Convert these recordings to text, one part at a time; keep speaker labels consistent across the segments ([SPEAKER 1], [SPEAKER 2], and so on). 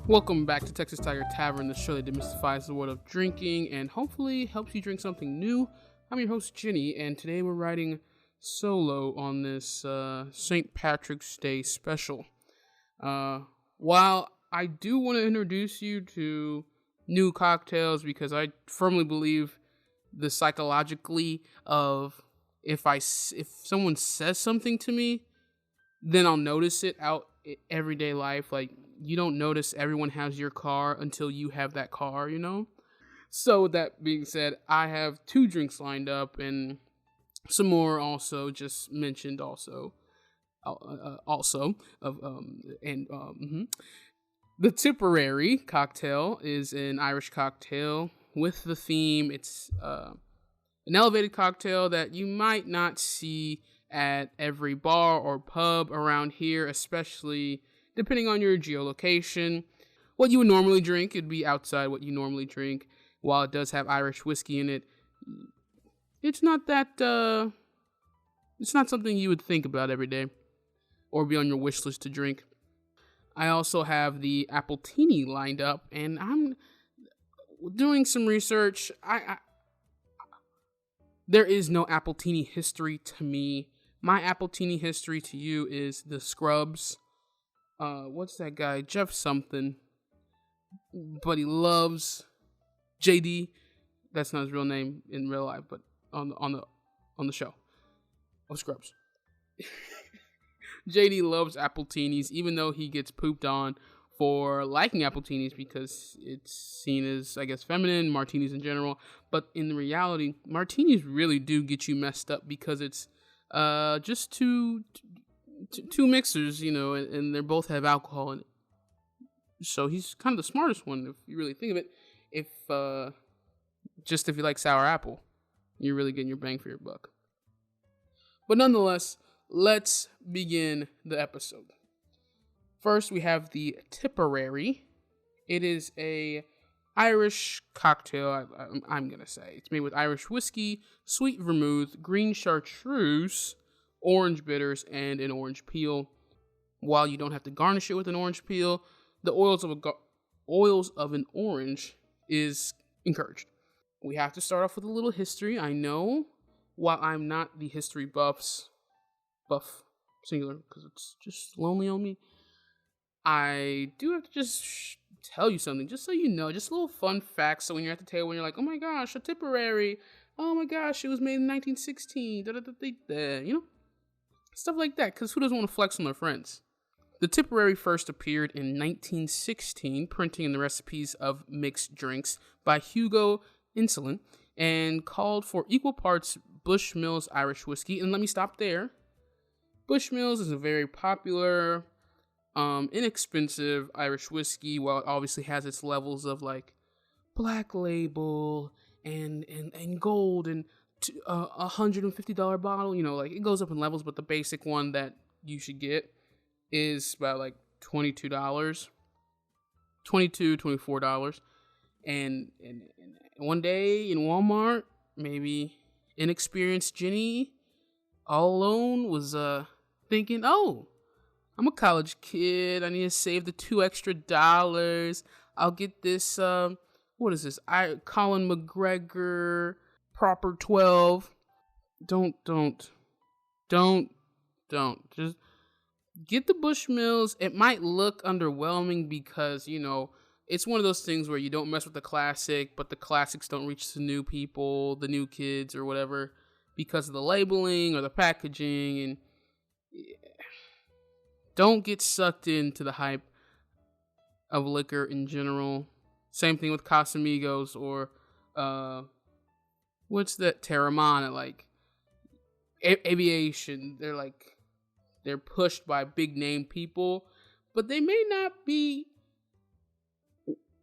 [SPEAKER 1] Welcome back to Texas Tiger Tavern, the show that demystifies the world of drinking and hopefully helps you drink something new. I'm your host, Ginny, and today we're riding solo on this St. Patrick's Day special. While I do want to introduce you to new cocktails because I firmly believe the psychologically of if someone says something to me, then I'll notice it out in everyday life. Like, you don't notice everyone has your car until you have that car, you know? So with that being said, I have 2 drinks lined up and some more also just mentioned also. The Tipperary cocktail is an Irish cocktail with the theme. It's an elevated cocktail that you might not see at every bar or pub around here, especially depending on your geolocation. What you would normally drink, it'd be outside what you normally drink. While it does have Irish whiskey in it, it's not something you would think about every day or be on your wish list to drink. I also have the Appletini lined up, and I'm doing some research. There is no Appletini history to me. My Appletini history to you is the Scrubs. What's that guy? Jeff something. But he loves JD. That's not his real name in real life, but on the show of Scrubs. JD loves Appletinis, even though he gets pooped on for liking Appletinis because it's seen as, I guess, feminine, martinis in general. But in reality, martinis really do get you messed up because it's just two mixers, you know, and they both have alcohol in it. So he's kind of the smartest one if you really think of it. If you like sour apple, you're really getting your bang for your buck. But nonetheless, let's begin the episode. First, we have the Tipperary. It is a Irish cocktail, I'm going to say. It's made with Irish whiskey, sweet vermouth, green chartreuse, orange bitters, and an orange peel. While you don't have to garnish it with an orange peel, the oils of an orange is encouraged. We have to start off with a little history. I know, while I'm not the history buff singular, because it's just lonely on me, I do have to just tell you something, just so you know, just a little fun fact. So when you're at the table and you're like, oh my gosh, a Tipperary, oh my gosh, it was made in 1916, you know, stuff like that, because who doesn't want to flex on their friends? The Tipperary first appeared in 1916, printing in the recipes of mixed drinks by Hugo Insolent, and called for equal parts Bushmills Irish whiskey. And let me stop there. Bushmills is a very popular, inexpensive Irish whiskey. While it obviously has its levels of like Black Label and gold and $150 bottle, you know, like it goes up in levels, but the basic one that you should get is about like $22, $24. And one day in Walmart, maybe inexperienced Jenny all alone was thinking, oh, I'm a college kid, I need to save the $2 extra. I'll get this what is this? Colin McGregor Proper 12. Don't. Just get the Bushmills. It might look underwhelming because, you know, it's one of those things where you don't mess with the classic, but the classics don't reach the new people, the new kids or whatever, because of the labeling or the packaging. And don't get sucked into the hype of liquor in general. Same thing with Casamigos or what's that Terramana, like Aviation. They're pushed by big name people, but they may not be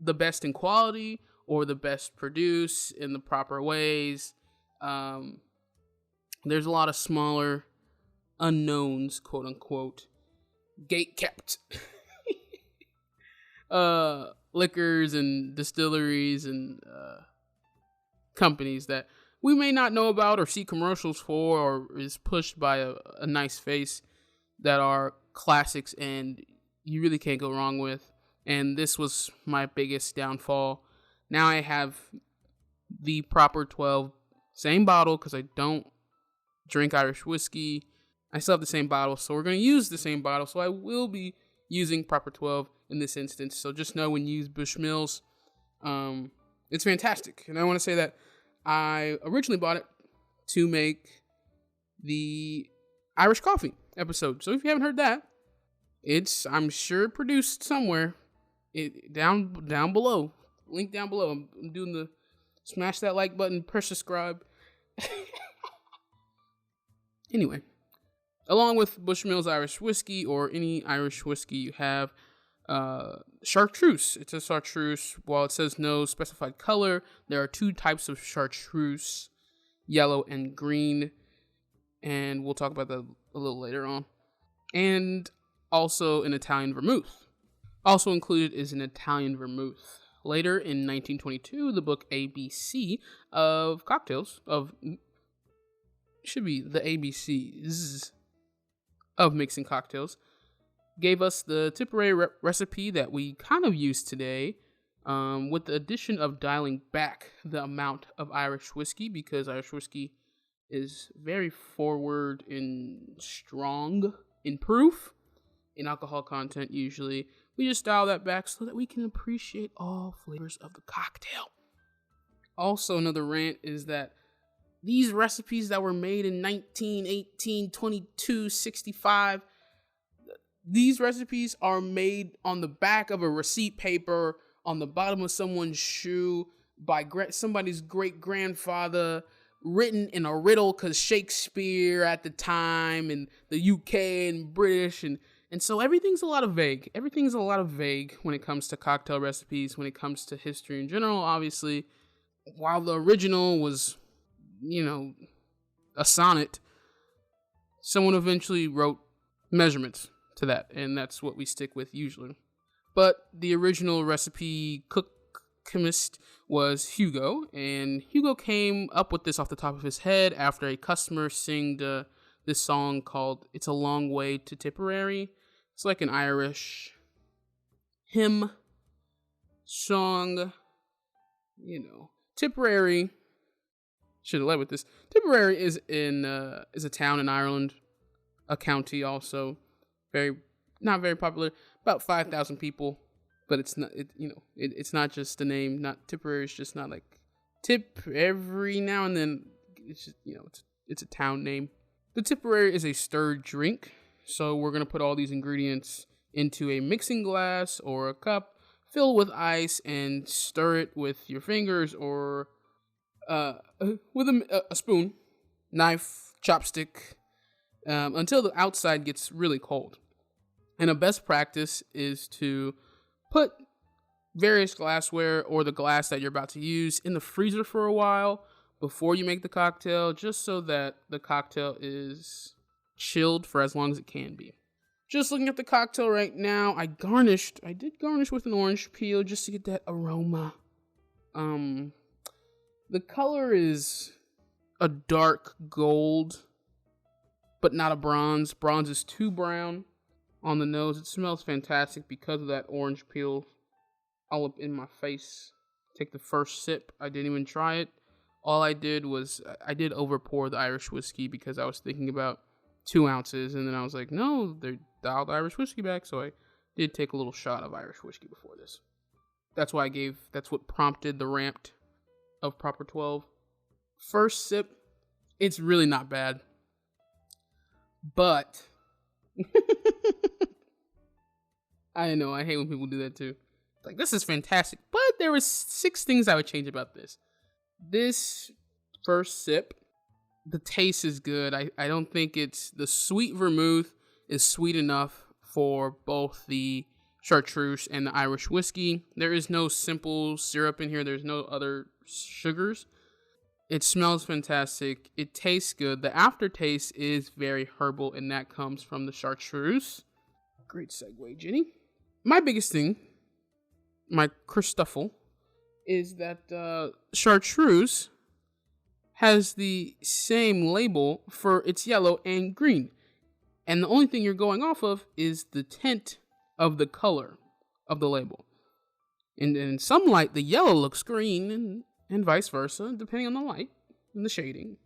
[SPEAKER 1] the best in quality or the best produced in the proper ways. There's a lot of smaller unknowns, quote unquote, gate kept liquors and distilleries and companies that we may not know about or see commercials for, or is pushed by a nice face, that are classics and you really can't go wrong with. And this was my biggest downfall. Now I have the proper 12, same bottle, because I don't drink Irish whiskey. I still have the same bottle, so we're going to use the same bottle. So I will be using proper 12 in this instance. So just know when you use Bushmills, it's fantastic. And I want to say that I originally bought it to make the Irish coffee episode. So if you haven't heard that, it's, I'm sure, produced somewhere. Down below. Link down below. I'm doing the smash that like button, press subscribe. Anyway, along with Bushmills Irish whiskey or any Irish whiskey you have, chartreuse. It's a chartreuse. While it says no specified color, there are two types of chartreuse, yellow and green, and we'll talk about that a little later on. And also an Italian vermouth. Also included is an Italian vermouth. Later in 1922, the book ABC of cocktails, should be the ABCs of mixing cocktails, gave us the Tipperary recipe that we kind of use today, with the addition of dialing back the amount of Irish whiskey, because Irish whiskey is very forward and strong in proof, in alcohol content usually. We just dial that back so that we can appreciate all flavors of the cocktail. Also, another rant is that these recipes that were made in 1918, 22, 65, these recipes are made on the back of a receipt paper, on the bottom of someone's shoe, by somebody's great-grandfather, written in a riddle because Shakespeare at the time, and the UK and British, and so everything's a lot of vague. Everything's a lot of vague when it comes to cocktail recipes, when it comes to history in general, obviously. While the original was, a sonnet, someone eventually wrote measurements to that, and that's what we stick with usually. But the original recipe chemist was Hugo, and Hugo came up with this off the top of his head after a customer singed this song called "It's a Long Way to Tipperary." It's like an Irish hymn song, Tipperary. Should have led with this. Tipperary is a town in Ireland, a county also, not very popular, about 5,000 people, but it's not it's not just a name. Not Tipperary is just not like tip every now and then. It's just it's a town name. The Tipperary is a stirred drink, so we're gonna put all these ingredients into a mixing glass or a cup, fill with ice, and stir it with your fingers or with a spoon, knife, chopstick, until the outside gets really cold. And a best practice is to put various glassware or the glass that you're about to use in the freezer for a while before you make the cocktail, just so that the cocktail is chilled for as long as it can be. Just looking at the cocktail right now, I did garnish with an orange peel just to get that aroma. The color is a dark gold, but not a bronze. Bronze is too brown on the nose. It smells fantastic because of that orange peel all up in my face. Take the first sip. I didn't even try it. All I did was, I did overpour the Irish whiskey because I was thinking about 2 ounces, and then I was like, no, they dialed the Irish whiskey back, so I did take a little shot of Irish whiskey before this. That's what prompted the rant of proper 12. First sip, it's really not bad. But I know, I hate when people do that too. Like, this is fantastic. But there were 6 things I would change about this. This first sip, the taste is good. I don't think the sweet vermouth is sweet enough for both the chartreuse and the Irish whiskey. There is no simple syrup in here. There's no other sugars. It smells fantastic. It tastes good. The aftertaste is very herbal, and that comes from the chartreuse. Great segue, Jenny. My biggest thing, my Christoffel, is that chartreuse has the same label for its yellow and green. And the only thing you're going off of is the tint of the color of the label. And in some light, the yellow looks green and vice versa, depending on the light and the shading.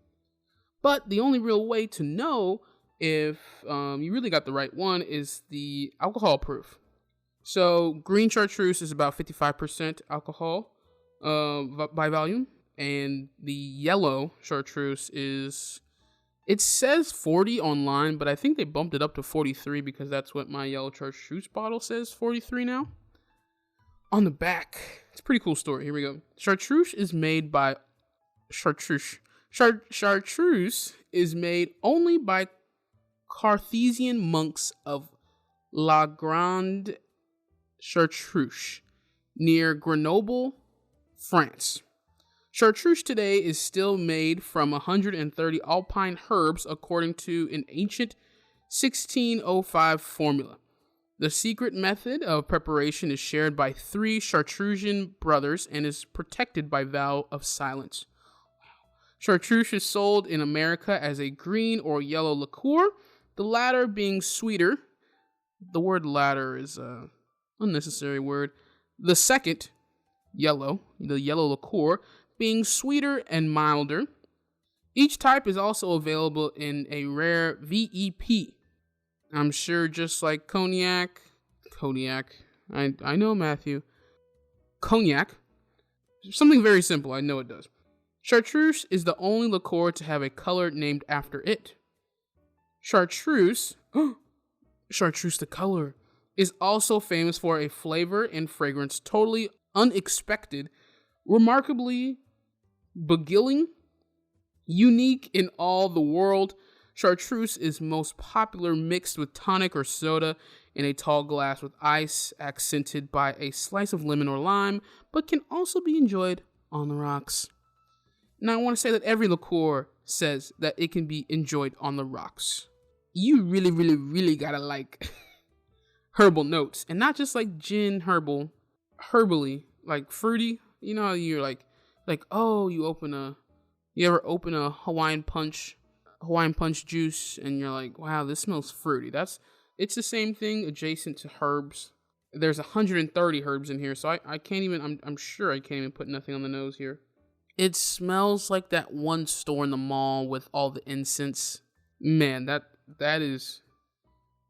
[SPEAKER 1] But the only real way to know if you really got the right one is the alcohol proof. So green chartreuse is about 55% alcohol by volume. And the yellow chartreuse it says 40 online, but I think they bumped it up to 43 because that's what my yellow chartreuse bottle says, 43 now. On the back, it's a pretty cool story. Here we go. Chartreuse is made only by Carthusian monks of La Grande Chartreuse near Grenoble, France. Chartreuse today is still made from 130 alpine herbs according to an ancient 1605 formula. The secret method of preparation is shared by 3 Chartreusian brothers and is protected by vow of silence. Chartreuse is sold in America as a green or yellow liqueur, the latter being sweeter. The word latter is an unnecessary word. The second, yellow, the yellow liqueur, being sweeter and milder. Each type is also available in a rare VEP. I'm sure just like cognac, I know, Matthew. Cognac, something very simple, I know it does. Chartreuse is the only liqueur to have a color named after it. Chartreuse the color, is also famous for a flavor and fragrance totally unexpected, remarkably beguiling, unique in all the world. Chartreuse is most popular mixed with tonic or soda in a tall glass with ice accented by a slice of lemon or lime, but can also be enjoyed on the rocks. Now, I want to say that every liqueur says that it can be enjoyed on the rocks. You really, really, really gotta like herbal notes, and not just like gin herbally, like fruity. You know how you're like, oh, you ever open a Hawaiian punch juice, and you're like, wow, this smells fruity. It's the same thing adjacent to herbs. There's 130 herbs in here, so I can't even, I'm sure I can't even put nothing on the nose here. It smells like that one store in the mall with all the incense. Man, that is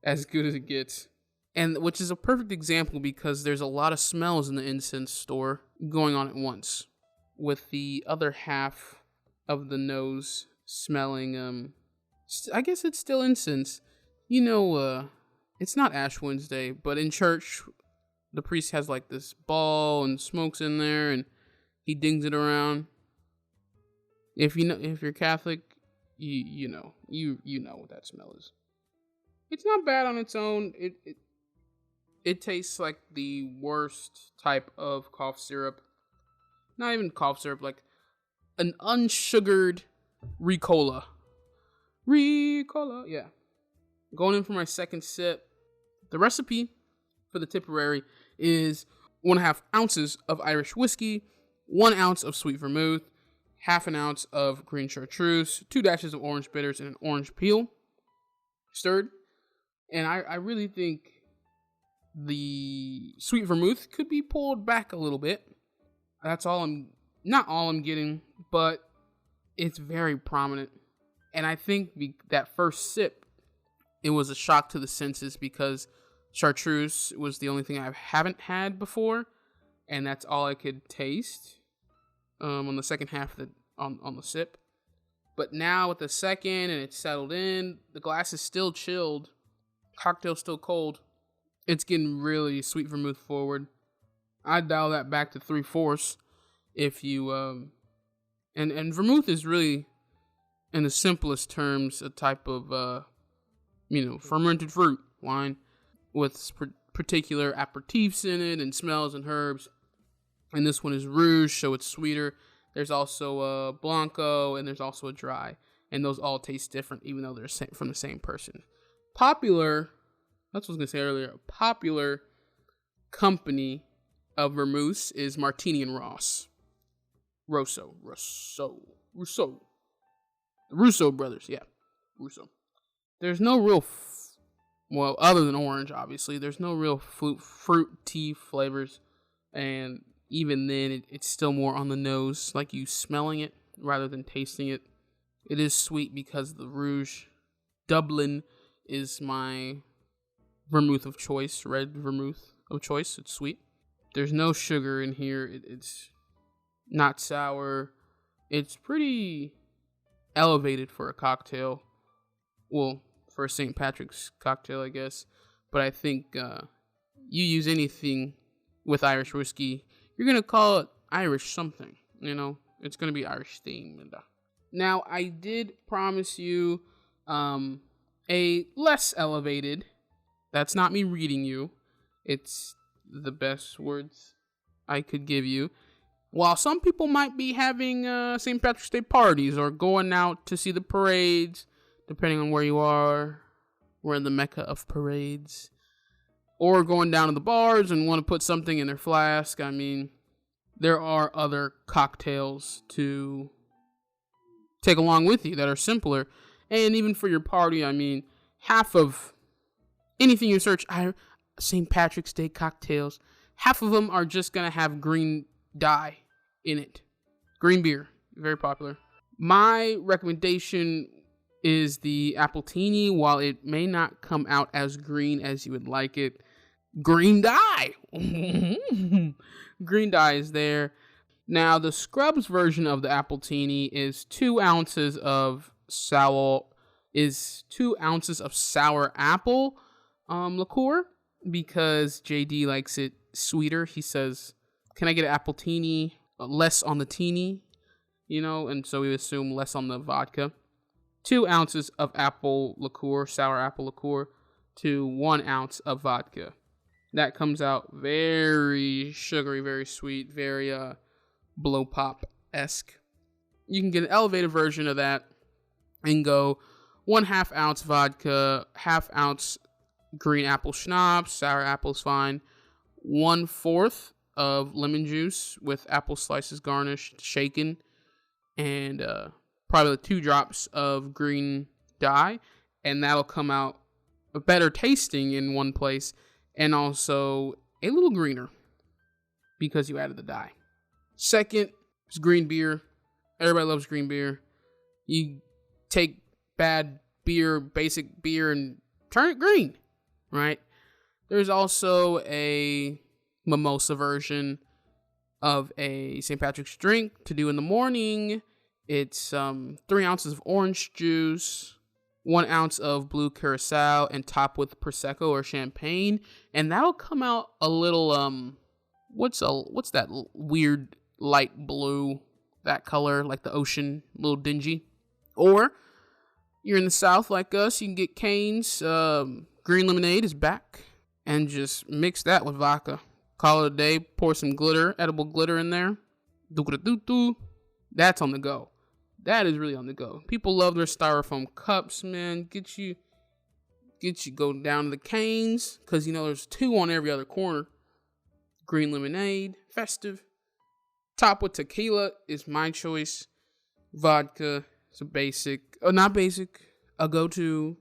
[SPEAKER 1] as good as it gets. And which is a perfect example because there's a lot of smells in the incense store going on at once, with the other half of the nose smelling, I guess it's still incense. You know, it's not Ash Wednesday, but in church, the priest has like this ball and smokes in there, and he dings it around. If you're Catholic, you know what that smell is. It's not bad on its own. It tastes like the worst type of cough syrup. Not even cough syrup, like an unsugared Ricola. Yeah. Going in for my second sip. The recipe for the Tipperary is 1.5 ounces of Irish whiskey, 1 ounce of sweet vermouth, 1/2 ounce of green chartreuse, 2 dashes of orange bitters, and an orange peel. Stirred. And I really think the sweet vermouth could be pulled back a little bit. That's not all I'm getting, but it's very prominent. And I think that first sip, it was a shock to the senses because chartreuse was the only thing I haven't had before, and that's all I could taste on the second half of on the sip. But now with the second and it's settled in, the glass is still chilled, cocktail's still cold. It's getting really sweet vermouth forward. I'd dial that back to 3/4 if you and vermouth is really, in the simplest terms, a type of fermented fruit wine with particular aperitifs in it and smells and herbs. And this one is rouge, so it's sweeter. There's also a blanco, and there's also a dry, and those all taste different, even though they're from the same person. Popular, that's what I was gonna say earlier. A popular company of vermouths is Martini and Rosso. The Russo brothers, yeah, Russo. There's no real Well, other than orange, obviously, there's no real fruity flavors, and even then, it's still more on the nose, like you smelling it rather than tasting it. It is sweet because of the Rouge. Dublin is my vermouth of choice, red vermouth of choice. It's sweet. There's no sugar in here. It's not sour. It's pretty elevated for a cocktail. Well, for a St. Patrick's cocktail, I guess. But I think you use anything with Irish whiskey, you're going to call it Irish something. It's going to be Irish themed. Now, I did promise you a less elevated. That's not me reading you. It's the best words I could give you. While some people might be having St. Patrick's Day parties or going out to see the parades, depending on where you are, we're in the Mecca of parades, or going down to the bars and want to put something in their flask. I mean, there are other cocktails to take along with you that are simpler. And even for your party, I mean, half of anything you search, St. Patrick's Day cocktails, half of them are just going to have green dye in it. Green beer, very popular. My recommendation is the Appletini. While it may not come out as green as you would like it, green dye. Green dye is there. Now, the Scrubs version of the Appletini is 2 ounces of sour apple liqueur, because JD likes it sweeter. He says, "Can I get an Appletini, less on the teeny?" And so we assume less on the vodka. 2 ounces of apple liqueur, sour apple liqueur, to 1 ounce of vodka. That comes out very sugary, very sweet, very blow pop-esque. You can get an elevated version of that and go 1/2 ounce vodka, 1/2 ounce green apple schnapps, sour apple's fine, 1/4 of lemon juice with apple slices garnished, shaken, and probably 2 drops of green dye, and that'll come out better tasting in one place, and also a little greener because you added the dye. Second is green beer. Everybody loves green beer. You take bad beer, basic beer, and turn it green, right? There's also a mimosa version of a St. Patrick's drink to do in the morning. It's 3 ounces of orange juice, 1 ounce of blue curacao, and top with Prosecco or champagne. And that'll come out a little, what's that weird light blue, that color, like the ocean, a little dingy. Or you're in the South like us, you can get Cane's green lemonade is back, and just mix that with vodka. Call it a day. Pour some glitter, edible glitter in there. That's on the go. That is really on the go. People love their styrofoam cups, man. Get you go down to the Cane's, because there's 2 on every other corner. Green lemonade, festive. Top with tequila is my choice. Vodka, it's a basic, not basic, a go-to.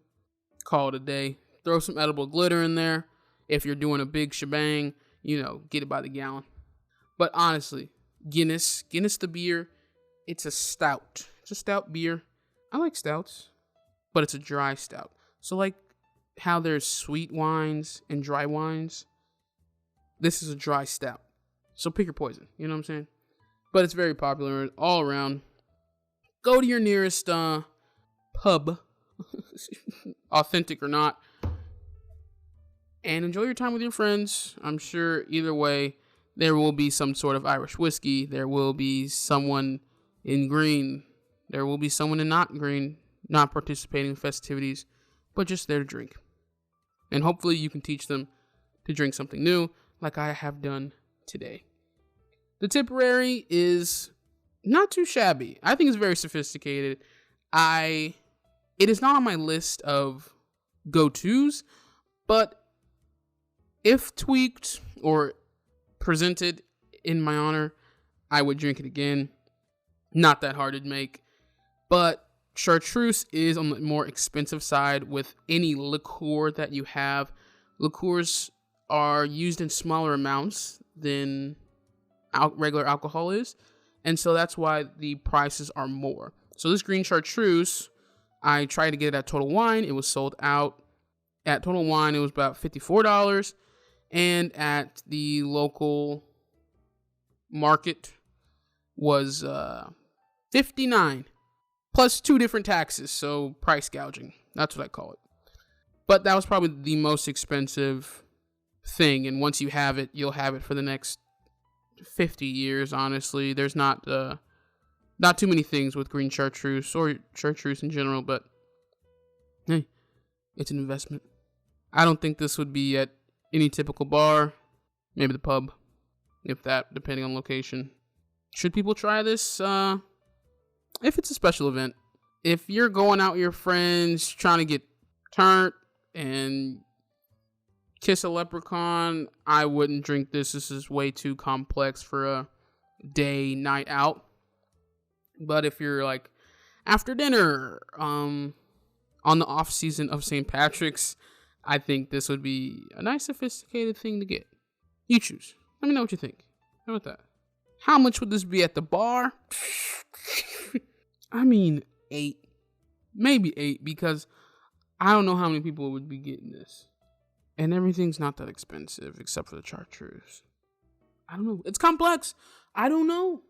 [SPEAKER 1] Call it a day. Throw some edible glitter in there. If you're doing a big shebang, get it by the gallon. But honestly, Guinness the beer, it's a stout. It's a stout beer. I like stouts, but it's a dry stout. So like how there's sweet wines and dry wines, this is a dry stout. So pick your poison, you know what I'm saying? But it's very popular all around. Go to your nearest pub, authentic or not, and enjoy your time with your friends. I'm sure either way, there will be some sort of Irish whiskey. There will be someone in green. There will be someone in not green, not participating in festivities, but just there to drink. And hopefully you can teach them to drink something new, like I have done today. The Tipperary is not too shabby. I think it's very sophisticated. It is not on my list of go-tos, but if tweaked or presented in my honor, I would drink it again. Not that hard to make, but Chartreuse is on the more expensive side with any liqueur that you have. Liqueurs are used in smaller amounts than regular alcohol is, and so that's why the prices are more. So this green chartreuse, I tried to get it at Total Wine. It was sold out. At Total Wine, it was about $54, and at the local market was $59. Plus 2 different taxes, so price gouging. That's what I call it. But that was probably the most expensive thing, and once you have it, you'll have it for the next 50 years, honestly. There's not too many things with green chartreuse, or chartreuse in general, but hey, it's an investment. I don't think this would be at any typical bar, maybe the pub, if that, depending on location. Should people try this? If it's a special event. If you're going out with your friends trying to get turned and kiss a leprechaun, I wouldn't drink this. This is way too complex for a night out. But if you're like after dinner, on the off season of St. Patrick's, I think this would be a nice sophisticated thing to get. You choose. Let me know what you think. How about that? How much would this be at the bar? I mean, 8. Maybe 8, because I don't know how many people would be getting this. And everything's not that expensive except for the chartreuse. I don't know. It's complex. I don't know.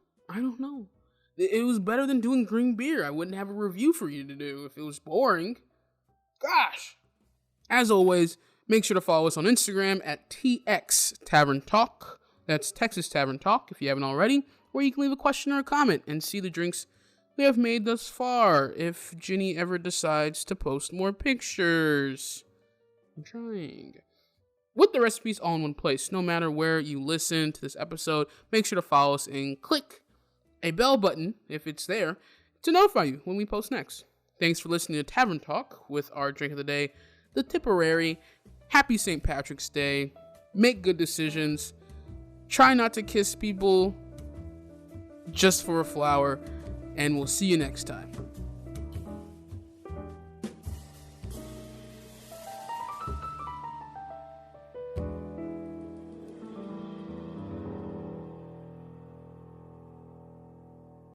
[SPEAKER 1] It was better than doing green beer. I wouldn't have a review for you to do if it was boring. Gosh. As always, make sure to follow us on Instagram at TX Tavern Talk. That's Texas Tavern Talk if you haven't already. Or you can leave a question or a comment and see the drinks we have made thus far if Ginny ever decides to post more pictures. I'm trying. With the recipes all in one place, no matter where you listen to this episode, make sure to follow us and click a bell button, if it's there, to notify you when we post next. Thanks for listening to Tavern Talk with our drink of the day, the Tipperary. Happy St. Patrick's Day. Make good decisions. Try not to kiss people just for a flower, and we'll see you next time.